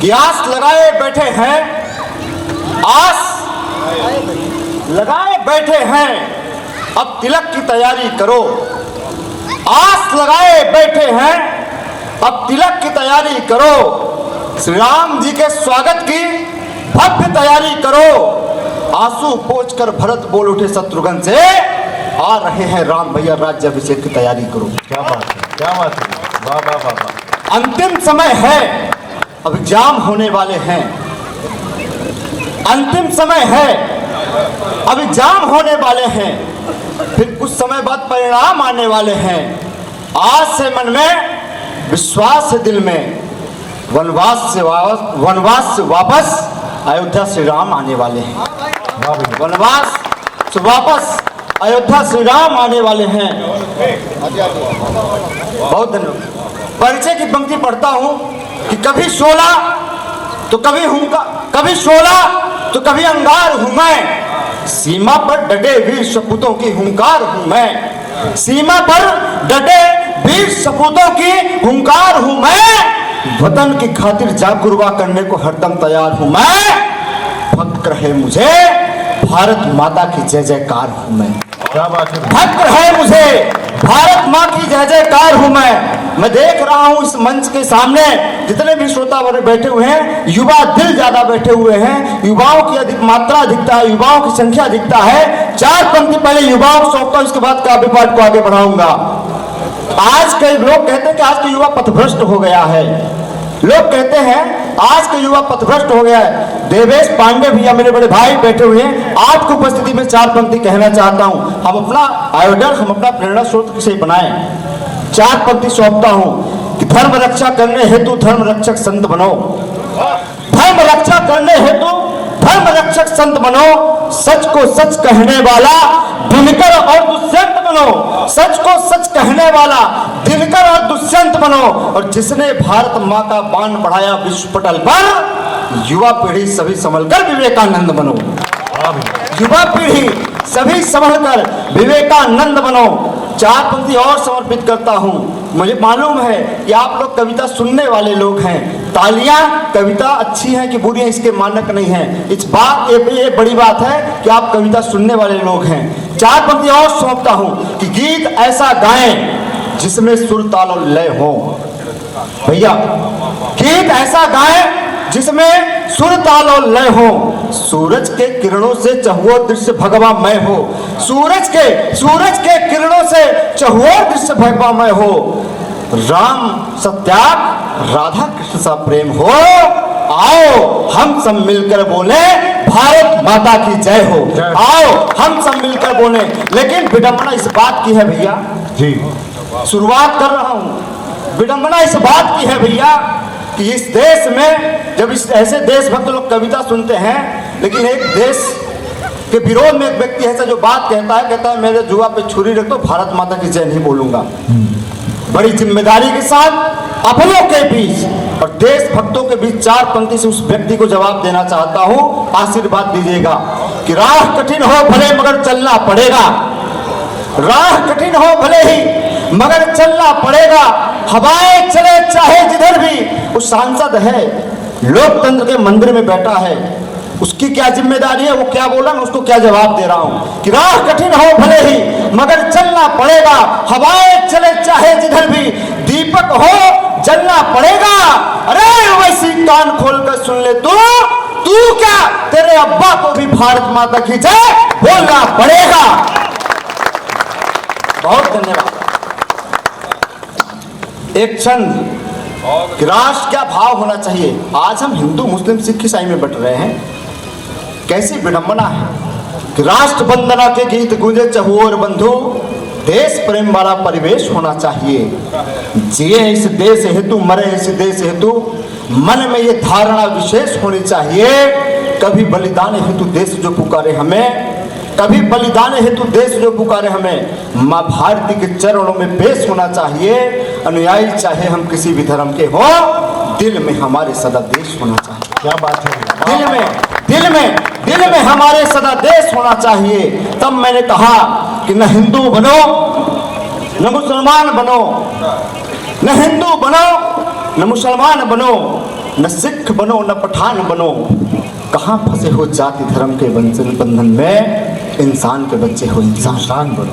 कि आस लगाए बैठे हैं, आस लगाए बैठे हैं, अब तिलक की तैयारी करो। आस लगाए बैठे हैं, अब तिलक की तैयारी करो। श्री राम जी के स्वागत की भव्य तैयारी करो। आंसू पोंछकर भरत बोल उठे शत्रुघ्न से, आ रहे हैं राम भैया, राज्याभिषेक की तैयारी करो। क्या बात है, क्या बात है, वाह वाह वाह वाह। अंतिम समय है, अब एग्जाम होने वाले हैं। अंतिम समय है, अब एग्जाम होने वाले हैं, फिर कुछ समय बाद परिणाम आने वाले हैं। आज से मन में विश्वास है, दिल में वनवास से वापस अयोध्या श्री राम आने वाले हैं। वनवास से वापस अयोध्या श्री राम आने वाले हैं। बहुत धन्यवाद। परिचय की पंक्ति पढ़ता हूं कि कभी शोला तो कभी कभी शोला तो कभी अंगार हूं मैं, सीमा पर डटे वीर सपूतों की हुंकार हूं मैं। सीमा पर डटे वीर सपूतों की हुंकार हूं मैं, वतन की खातिर जा कुर्बा करने को हरदम तैयार हूं मैं। भक्त रहे मुझे भारत माता की जय जयकार हूं मैं। क्या बात है, भक्त रहे मुझे भारत माँ की जय जयकार हूं मैं देख रहा हूं इस मंच के सामने जितने भी श्रोता वर्ग बैठे हुए हैं, युवा दिल ज्यादा बैठे हुए हैं। युवाओं की अधिक मात्रा दिखता है, युवाओं की संख्या दिखता है। चार पंक्ति पहले युवाओं को सौंपता हूं, इसके बाद काव्य पाठ को आगे बढ़ाऊंगा। आज के लोग कहते हैं कि आज के युवा पथभ्रष्ट हो गया है। लोग कहते हैं आज के युवा पथभ्रष्ट हो गया है। देवेश पांडे भैया मेरे बड़े भाई बैठे हुए हैं, आपको उपस्थिति में चार पंक्ति कहना चाहता हूं। हम अपना आयोडल, हम अपना प्रेरणा स्रोत किसे बनाएं। चार पंक्ति सौंपता हूं कि धर्म रक्षा करने हेतु धर्म रक्षक संत बनो। धर्म रक्षा करने हेतु धर्म रक्षक संत बनो। सच को सच कहने वाला दिनकर और दुष्यंत बनो। सच को सच कहने वाला दिनकर और दुष्यंत बनो। और जिसने भारत माँ का बाण बढ़ाया विश्व पटल पर, युवा पीढ़ी सभी संभलकर विवेकानंद बनो। युवा पीढ़ी सभी संभलकर विवेकानंद बनो। चार पंक्ति और समर्पित करता हूं। मुझे मालूम है कि आप लोग कविता सुनने वाले लोग हैं। तालियां, कविता अच्छी है कि बुरी है इसके मानक नहीं है। इस बात ये बड़ी बात है कि आप कविता सुनने वाले लोग हैं। चार पंक्ति और सौंपता हूं कि गीत ऐसा गाएं जिसमें सुर ताल और लय हो। भैया, गीत ऐसा गाएं जिसमें सुर ताल और लय हो। सूरज के किरणों से चहुओर दृश्य भगवामय हो। सूरज के किरणों से चहुओर दृश्य भगवामय हो। राम सत्याग राधा कृष्ण सा प्रेम हो। आओ हम सब मिलकर बोले भारत माता की जय हो। आओ हम सब मिलकर बोले। लेकिन विडंबना इस बात की है भैया जी, शुरुआत कर रहा हूं। विडंबना इस बात की है भैया कि इस देश में जब इस ऐसे देशभक्त लोग कविता सुनते हैं, लेकिन एक देश के विरोध में एक व्यक्ति ऐसा जो बात कहता है मेरे जुआ पे छुरी रख दो, भारत माता की जय नहीं बोलूंगा। बड़ी जिम्मेदारी के साथ अपनों के बीच और देशभक्तों के बीच चार पंक्ति से उस व्यक्ति को जवाब देना चाहता हूं। आशीर्वाद दीजिएगा कि राह कठिन हो भले मगर चलना पड़ेगा। राह कठिन हो भले ही मगर चलना पड़ेगा। हवाएं चले चाहे जिधर भी। वो सांसद है, लोकतंत्र के मंदिर में बैठा है, उसकी क्या जिम्मेदारी है, वो क्या बोला, मैं उसको क्या जवाब दे रहा हूं कि राह कठिन हो भले ही मगर चलना पड़ेगा। हवाएं चले चाहे जिधर भी, दीपक हो जलना पड़ेगा। अरे वैसी कान खोल कर सुन ले तू क्या, तेरे अब्बा को भी भारत माता की जय बोलना पड़ेगा। बहुत धन्यवाद। एक क्षण कि राष्ट्र क्या भाव होना चाहिए। आज हम हिंदू मुस्लिम सिख ईसाई में बट रहे हैं। कैसी विडंबना है कि राष्ट्र वंदना के गीत गूंजे चहुओर बंधु। देश प्रेम वाला परिवेश होना चाहिए। जिए इस देश हेतु, मरे इस देश हेतु। मन में ये धारणा विशेष होनी चाहिए। कभी बलिदान हेतु देश जो पुकारे हमें, कभी बलिदान हेतु देश जो पुकारे हमें, माँ भारती के चरणों में पेश होना चाहिए। अनुयायी चाहे हम किसी भी धर्म के हो, दिल में हमारे सदा देश होना चाहिए। क्या बात है, दिल में हमारे सदा देश होना चाहिए। तब मैंने कहा कि न हिंदू बनो न मुसलमान बनो, न हिंदू बनो न मुसलमान बनो, न सिख बनो न पठान बनो, कहाँ फंसे हो जाति धर्म के बंधन में, इंसान के बच्चे हो इंसान बनो,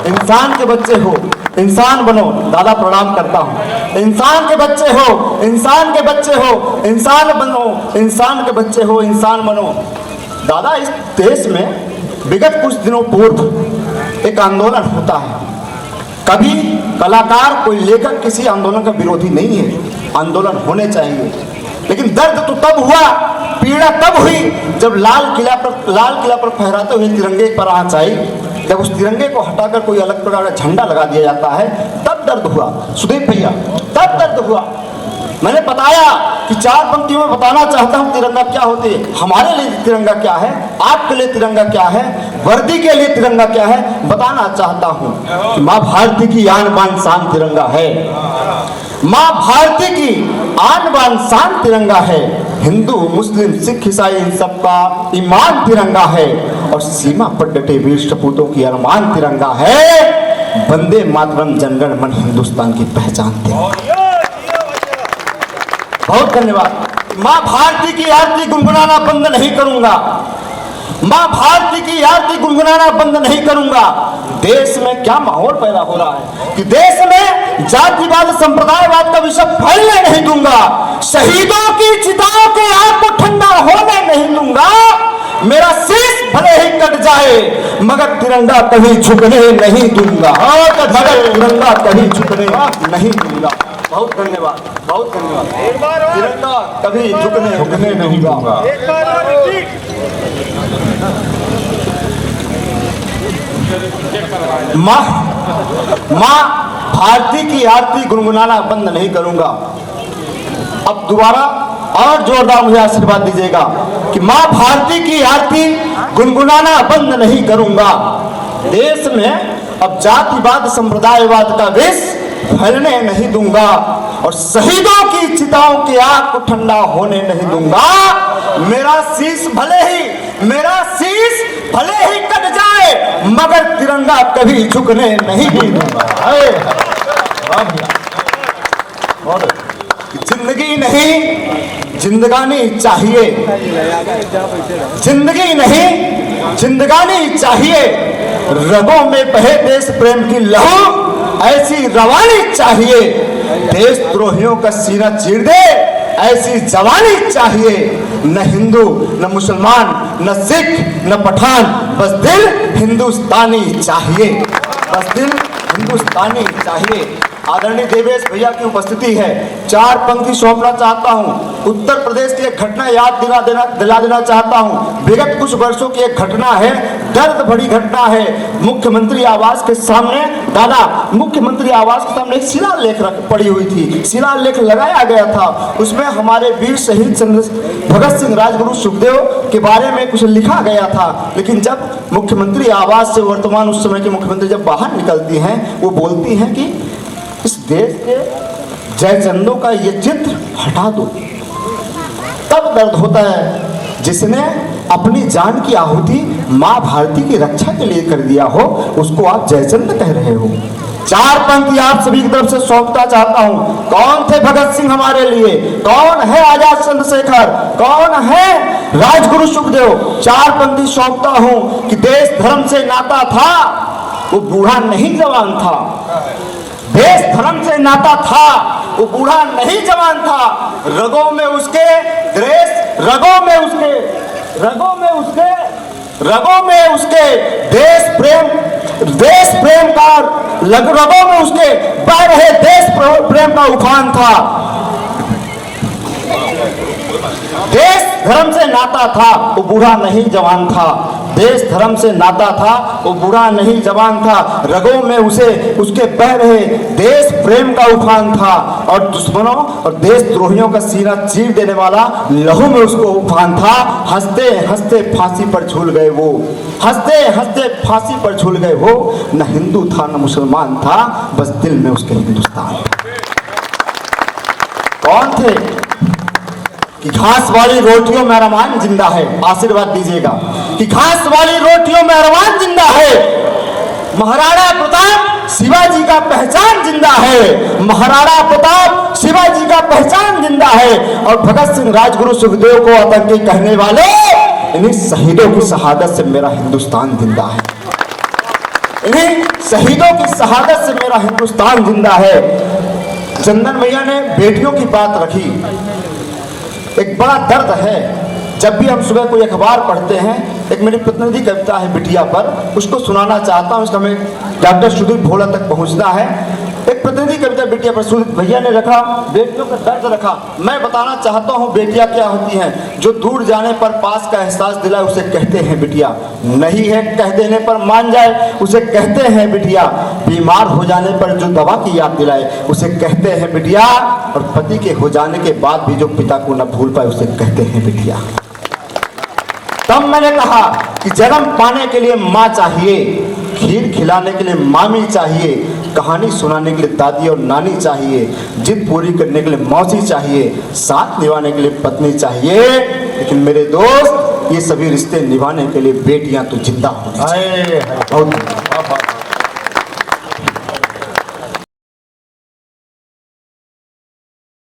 इंसान के बच्चे हो इंसान बनो। दादा प्रणाम करता हूँ। इंसान के बच्चे हो इंसान के बच्चे हो इंसान बनो, इंसान के बच्चे हो इंसान बनो। दादा इस देश में विगत कुछ दिनों पूर्व एक आंदोलन होता है। कभी कलाकार कोई लेखक किसी आंदोलन का विरोधी नहीं है, आंदोलन होने चाहिए, लेकिन दर्द तो तब हुआ, पीड़ा तब हुई जब लाल किला पर फहराते हुए तिरंगे पर आंच आई। जब उस तिरंगे को हटाकर कोई अलग प्रकार का झंडा लगा दिया जाता है तब दर्द हुआ सुदीप भैया, तब दर्द हुआ। मैंने बताया कि 4 पंक्तियों में बताना चाहता हूँ तिरंगा क्या होती है, हमारे लिए तिरंगा क्या है, आपके लिए तिरंगा क्या है, वर्दी के लिए तिरंगा क्या है, बताना चाहता हूँ कि माँ भारती की आन बान शान तिरंगा है, माँ भारती की आन बान शान तिरंगा है। हिंदू मुस्लिम सिख ईसाई इन सबका ईमान तिरंगा है, और सीमा पर डटे वीर सपूतों की अरमान तिरंगा है। वंदे मातरम जनगण मन हिंदुस्तान की पहचान तिरंगा। बहुत धन्यवाद। माँ भारती की आरती गुनगुनाना बंद नहीं करूंगा, माँ भारती की आरती गुनगुनाना बंद नहीं करूंगा। देश में क्या माहौल पैदा हो रहा है कि देश में जातिवाद संप्रदायवाद का विषय फैलने नहीं दूंगा, शहीदों की चिताओं के आग को ठंडा होने नहीं दूंगा। मेरा शीश भले ही कट जाए मगर तिरंगा कभी झुकने नहीं दूंगा, मगर तिरंगा कभी झुकने नहीं दूंगा। बहुत धन्यवाद, बहुत धन्यवाद। तिरंगा कभी झुकने नहीं दूंगा। माँ भारती की आरती गुनगुनाना बंद नहीं करूंगा। अब दोबारा और जोरदार मुझे आशीर्वाद दीजिएगा कि माँ भारती की आरती गुनगुनाना बंद नहीं करूंगा। देश में अब जातिवाद संप्रदायवाद का विष फैलने नहीं दूंगा, और शहीदों की चिताओं की आग को ठंडा होने नहीं दूंगा। मेरा शीश भले ही कट जाए मगर तिरंगा कभी झुकने नहीं दूंगा। जिंदगी नहीं जिंदगानी चाहिए, जिंदगी नहीं जिंदगानी चाहिए। रगों में बहे देश प्रेम की लहू ऐसी रवानी चाहिए। देशद्रोहियों का सीना चीर दे ऐसी जवानी चाहिए। न हिंदू न मुसलमान न सिख न पठान, बस दिल हिंदुस्तानी चाहिए, बस दिल हिंदुस्तानी चाहिए। आदरणीय देवेश भैया की उपस्थिति है, 4 पंक्ति सौंपना चाहता हूँ। उत्तर प्रदेश की एक घटना याद दिला देना चाहता हूँ। विगत कुछ वर्षों की एक घटना है, दर्द भरी घटना है। मुख्यमंत्री आवास के सामने मुख्यमंत्री आवास के सामने एक शिलालेख पड़ी हुई थी, शिलालेख लगाया गया था। उसमें हमारे वीर शहीद भगत सिंह राजगुरु सुखदेव के बारे में कुछ लिखा गया था। लेकिन जब मुख्यमंत्री आवास से वर्तमान उस समय के मुख्यमंत्री जब बाहर निकलती हैं, वो बोलती हैं कि इस देश के जयचंदों का ये चित्र हटा दो। तब दर्द होता है जिसने अपनी जान की आहुति माँ भारती की रक्षा के लिए कर दिया हो, उसको आप जयचंद कह रहे हो। 4 पंक्ति आप सभी की तरफ से सौंपना चाहता हूँ। कौन थे भगत सिंह हमारे लिए, कौन है आजाद चंद्रशेखर, कौन है राजगुरु सुखदेव। 4 पंक्ति सौंपता हूँ कि देश धर्म से नाता था, वो बूढ़ा नहीं जवान था। देश धर्म से नाता था, वो बूढ़ा नहीं जवान था। रगों में उसके देश प्रेम का रगों में उसके बह रहे देश प्रेम का उफान था। देश धर्म से नाता था, वो बूढ़ा नहीं जवान था। देश धर्म से नाता था, वो बूढ़ा नहीं जवान था। रगों में उसके बह रहे देश प्रेम का उफान था, और दुश्मनों और देशद्रोहियों का सीना चीर देने वाला लहू में उसको उफान था। हंसते हंसते फांसी पर झूल गए वो, हंसते हंसते फांसी पर झूल गए वो। न हिंदू था न मुसलमान था, बस दिल में उसके हिंदुस्तान। कौन थे कि घास वाली रोटियों में अरमान जिंदा है। आशीर्वाद दीजिएगा कि घास वाली रोटियों में अरमान जिंदा है। महाराणा प्रताप शिवाजी का पहचान जिंदा है, महाराणा प्रताप शिवाजी का पहचान जिंदा है। और भगत सिंह, राजगुरु, सुखदेव को आतंकी कहने वाले इन्हीं शहीदों की शहादत से मेरा हिंदुस्तान जिंदा है। इन्हीं शहीदों की शहादत से मेरा हिंदुस्तान जिंदा है। चंदन भैया ने बेटियों की बात रखी। एक बड़ा दर्द है जब भी हम सुबह कोई अखबार पढ़ते हैं। एक मेरी प्रतिनिधि कविता है बिटिया पर, उसको सुनाना चाहता हूँ। उसका हमें डॉक्टर सुधीर भोला तक पहुँचना है। एक प्रतिनिधि कविता बिटिया पर सुधीर भैया ने रखा, बेटियों का दर्द रखा। मैं बताना चाहता हूँ बेटियां क्या होती हैं। जो दूर जाने पर पास का एहसास दिलाए उसे कहते हैं बिटिया। नहीं है कह देने पर मान जाए उसे कहते हैं बिटिया। बीमार हो जाने पर जो दवा की याद दिलाए उसे कहते हैं बिटिया। और पति के हो जाने के बाद भी जो पिता को न भूल पाए उसे कहते हैं बिटिया। तब मैंने कहा कि जन्म पाने के लिए माँ चाहिए, खीर खिलाने के लिए मामी चाहिए, कहानी सुनाने के लिए दादी और नानी चाहिए, जिद पूरी करने के लिए मौसी चाहिए, साथ निभाने के लिए पत्नी चाहिए। लेकिन मेरे दोस्त, ये सभी रिश्ते निभाने के लिए बेटियां तो जिंदा होनी चाहिए। हाय हाय, बहुत वाह वाह।